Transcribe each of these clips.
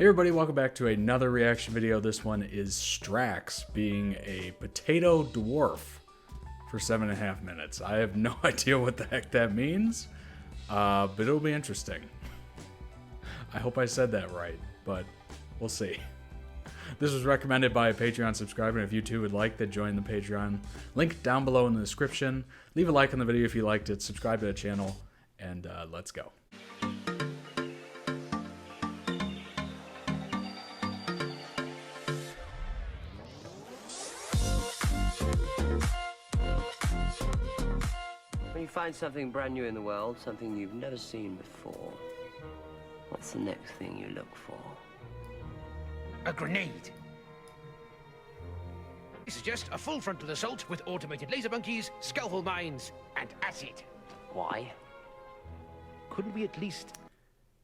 Hey everybody, welcome back to another reaction video. This one is Strax being a potato dwarf for 7.5 minutes. I have no idea what the heck that means, but it'll be interesting. I hope I said that right, but we'll see. This was recommended by a Patreon subscriber, and if you too would like to join the Patreon, link down below in the description. Leave a like on the video if you liked it, subscribe to the channel, and let's go. When you find something brand new in the world, something you've never seen before, what's the next thing you look for? A grenade. This is just a full frontal assault with automated laser monkeys, scalpel mines, and acid. Why? Couldn't we at least...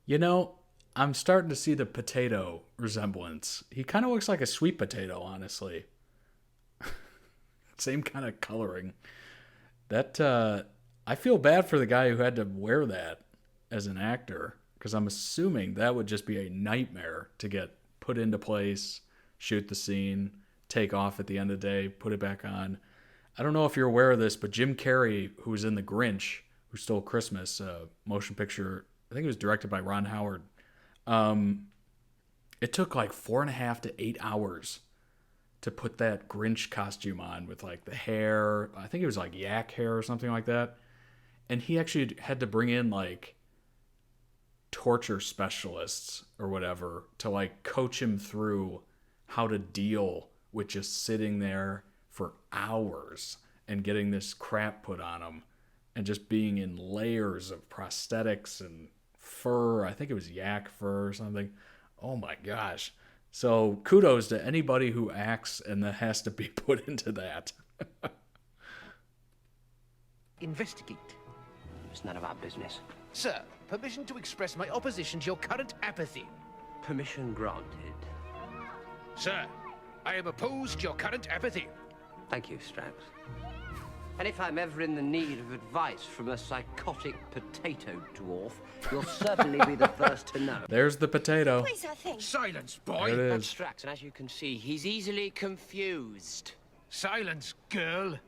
You know, I'm starting to see the potato resemblance. He kind of looks like a sweet potato, honestly. Same kind of coloring. That, I feel bad for the guy who had to wear that as an actor, because I'm assuming that would just be a nightmare to get put into place, shoot the scene, take off at the end of the day, put it back on. I don't know if you're aware of this, but Jim Carrey, who was in The Grinch, Who Stole Christmas, motion picture, I think it was directed by Ron Howard. It took like 4.5 to 8 hours to put that Grinch costume on with like the hair. I think it was like yak hair or something like that. And he actually had to bring in like torture specialists or whatever to like coach him through how to deal with just sitting there for hours and getting this crap put on him and just being in layers of prosthetics and fur. I think it was yak fur or something. Oh my gosh. So kudos to anybody who acts and that has to be put into that. investigate. It's none of our business. Sir, permission to express my opposition to your current apathy. Permission granted. Sir, I am opposed to your current apathy. Thank you, Strax. And if I'm ever in the need of advice from a psychotic potato dwarf, you'll certainly be the first to know. There's the potato. Please, I think. Silence, boy. There it That's is. Strax, and as you can see, he's easily confused. Silence, girl.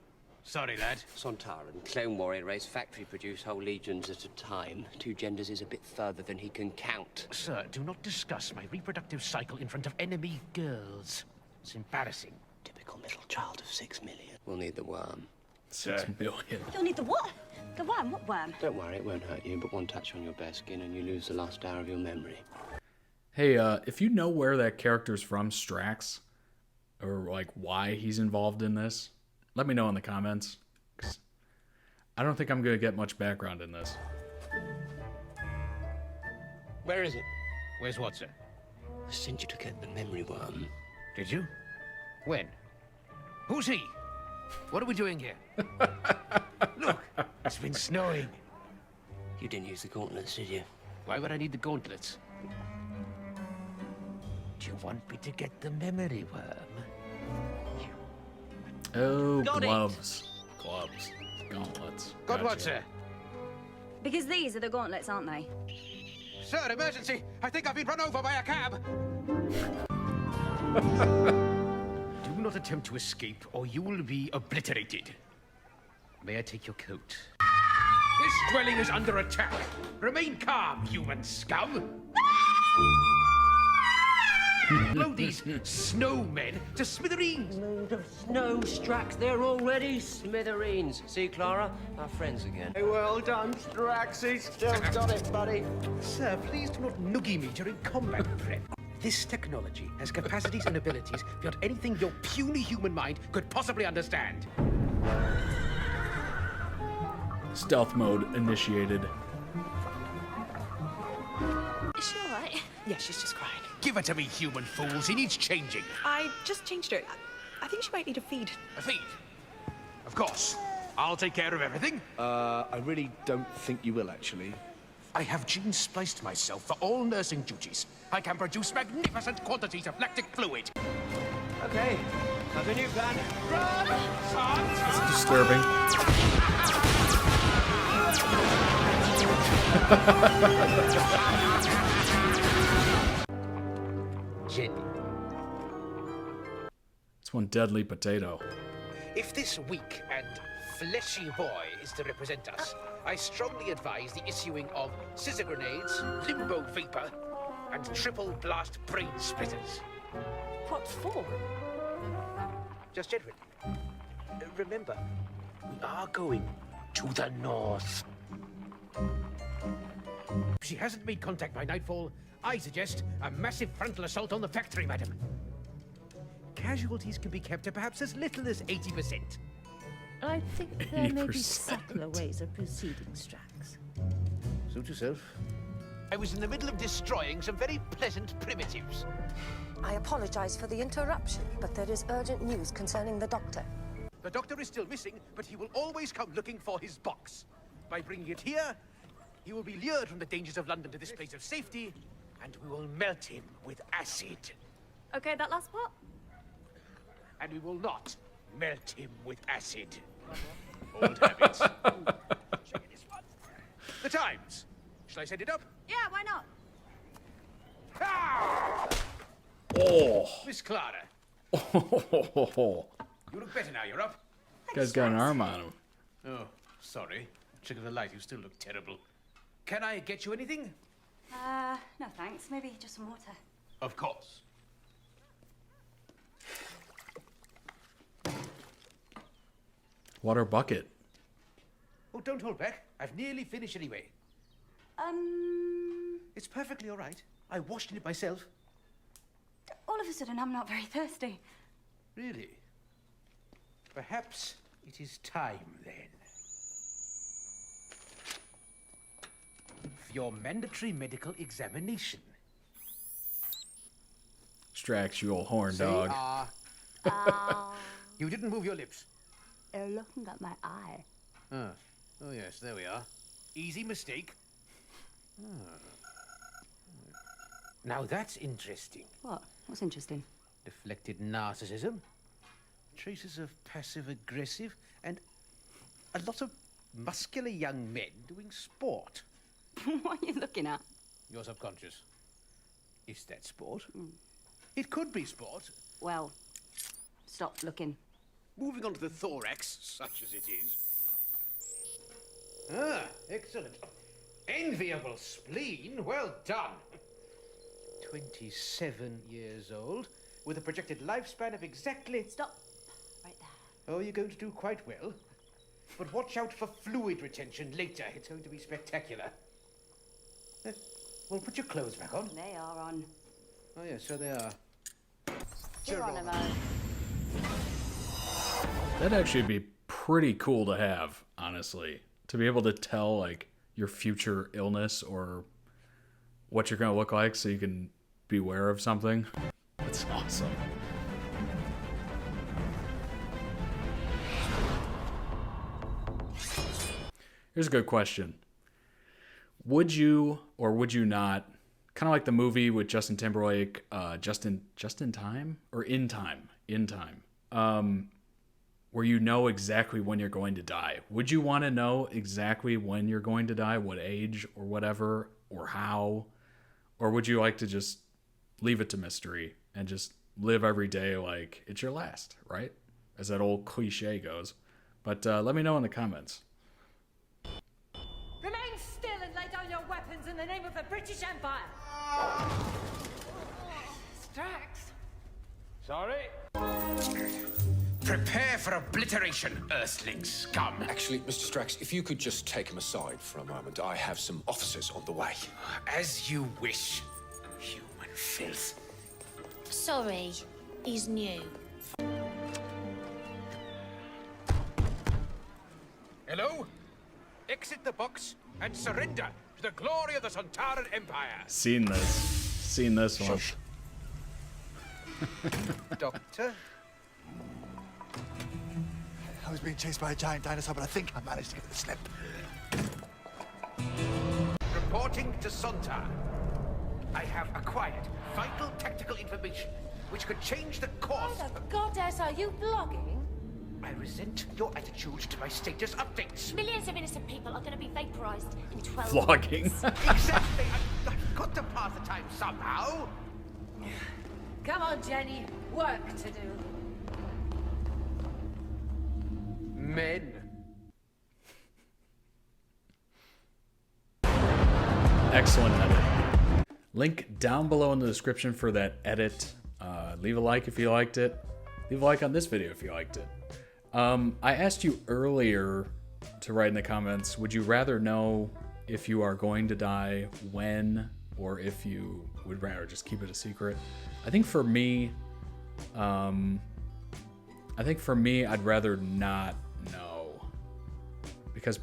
Sorry, lad. Sontaran, Clone Warrior race, factory produce whole legions at a time. 2 genders is a bit further than he can count. Sir, do not discuss my reproductive cycle in front of enemy girls. It's embarrassing. Typical middle child of 6 million. We'll need the worm. 6 million. You'll need the what? The worm? What worm? Don't worry, it won't hurt you, but one touch on your bare skin and you lose the last hour of your memory. Hey, if you know where that character's from, Strax, or like why he's involved in this, let me know in the comments. 'Cause I don't think I'm going to get much background in this. Where is it? Where's what, sir? I sent you to get the memory worm. Did you? When? Who's he? What are we doing here? Look, it's been snowing. You didn't use the gauntlets, did you? Why would I need the gauntlets? Do you want me to get the memory worm? Oh, Got it. gloves. Gloves. Gauntlets. Got what, Gotcha. sir? Because these are the gauntlets, aren't they? Sir, emergency! I think I've been run over by a cab! Do not attempt to escape, or you will be obliterated. May I take your coat? This dwelling is under attack. Remain calm, human scum! Blow these snowmen to smithereens! Load of snow, Strax. They're already smithereens. See, Clara? Our friends again. Hey, well done, Strax. He's still got it, buddy. Sir, please do not noogie me during combat prep. This technology has capacities and abilities beyond anything your puny human mind could possibly understand. Stealth mode initiated. Is she all right? Yeah, she's just crying. Give it to me, human fools. He needs changing. I just changed her. I think she might need a feed. A feed? Of course. I'll take care of everything. I really don't think you will, actually. I have gene spliced myself for all nursing duties. I can produce magnificent quantities of lactic fluid. Okay, have a new plan. Run! It's disturbing. jelly. It's one deadly potato. If this weak and fleshy boy is to represent us, I strongly advise the issuing of scissor grenades, limbo vapor, and triple blast brain splitters. What for? Just generally. Remember, we are going to the north. If she hasn't made contact by nightfall, I suggest a massive frontal assault on the factory, madam. Casualties can be kept to perhaps as little as 80%. I think there may be 80%. subtler ways of proceeding, Strax. Suit yourself. I was in the middle of destroying some very pleasant primitives. I apologize for the interruption, but there is urgent news concerning the doctor. The doctor is still missing, but he will always come looking for his box. By bringing it here, he will be lured from the dangers of London to this place of safety, and we will melt him with acid. Okay, that last part? And we will not melt him with acid. Old habits. The Times. Shall I send it up? Yeah, why not? Ah! Oh. Miss Clara, Oh. you look better now you're up. Guy's got an arm on him. Oh, sorry. Trick of the light, you still look terrible. Can I get you anything? No thanks. Maybe just some water. Of course. Water bucket. Oh, don't hold back. I've nearly finished anyway. It's perfectly all right. I washed it myself. All of a sudden, I'm not very thirsty. Really? Perhaps it is time then. For your mandatory medical examination. Strax, you old horn Say, dog. You didn't move your lips. They're looking at my eye. Oh yes, there we are. Easy mistake. Now that's interesting. What? What's interesting? Deflected narcissism, traces of passive-aggressive, and a lot of muscular young men doing sport. What are you looking at? Your subconscious. Is that sport? It could be sport. Well, stop looking. Moving on to the thorax, such as it is. Ah, excellent. Enviable spleen, well done. 27 years old, with a projected lifespan of exactly... Stop. Right there. Oh, you're going to do quite well. But watch out for fluid retention later. It's going to be spectacular. Well, put your clothes back on. They are on. Oh, yes, so they are. Geronimo. That'd actually be pretty cool to have, honestly. To be able to tell, like, your future illness or what you're going to look like so you can be aware of something. That's awesome. Here's a good question. Would you or would you not, kind of like the movie with Justin Timberlake, Just in Time? Or In Time, where you know exactly when you're going to die. Would you want to know exactly when you're going to die, what age or whatever, or how? Or would you like to just leave it to mystery and just live every day like it's your last, right? As that old cliche goes. But let me know in the comments. Remain still and lay down your weapons in the name of the British Empire! Strax. Sorry. Prepare for obliteration, Earthling scum. Actually, Mr. Strax, if you could just take him aside for a moment. I have some officers on the way. As you wish, human filth. Sorry, he's new. Hello? Exit the box and surrender to the glory of the Sontaran Empire. Seen this one. Doctor? I was being chased by a giant dinosaur, but I think I managed to get the slip. Reporting to Sontar. I have acquired vital tactical information which could change the course Why of... the goddess are you blogging? I resent your attitude to my status updates. Millions of innocent people are going to be vaporized in 12 Vlogging. months. Exactly. I've got to pass the time somehow. Come on, Jenny. Work to do. Men. Excellent edit. Link down below in the description for that edit. Leave a like if you liked it. Leave a like on this video if you liked it. I asked you earlier to write in the comments, would you rather know if you are going to die, when, or if you would rather just keep it a secret? I think for me, I'd rather not know. Because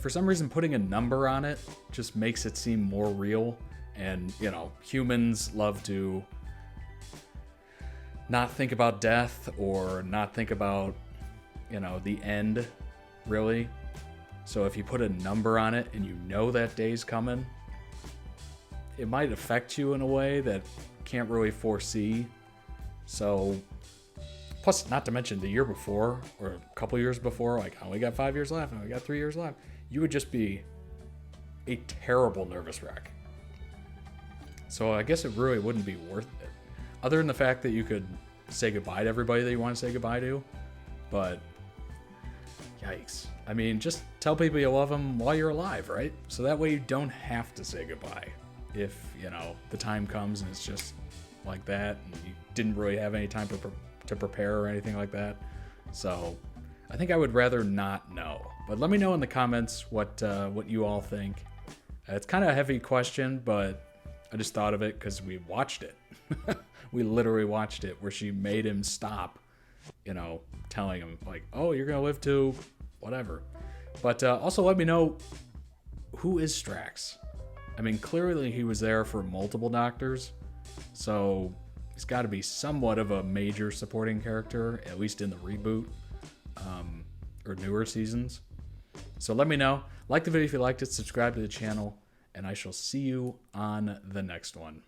for some reason putting a number on it just makes it seem more real. And, you know, humans love to not think about death or not think about, you know, the end, really. So if you put a number on it and you know that day's coming, it might affect you in a way that you can't really foresee. So, plus, not to mention the year before or a couple years before, like I only got 5 years left, I only got 3 years left, you would just be a terrible nervous wreck. So I guess it really wouldn't be worth it. Other than the fact that you could say goodbye to everybody that you want to say goodbye to. But, yikes. I mean, just tell people you love them while you're alive, right? So that way you don't have to say goodbye. If, you know, the time comes and it's just like that, and you didn't really have any time to prepare or anything like that. So I think I would rather not know. But let me know in the comments what you all think. It's kind of a heavy question, but I just thought of it because we watched it. We literally watched it where she made him stop, you know, telling him like, oh, you're going to live to whatever. But also let me know, who is Strax? I mean, clearly he was there for multiple doctors, so he's got to be somewhat of a major supporting character, at least in the reboot or newer seasons. So let me know. Like the video if you liked it, subscribe to the channel, and I shall see you on the next one.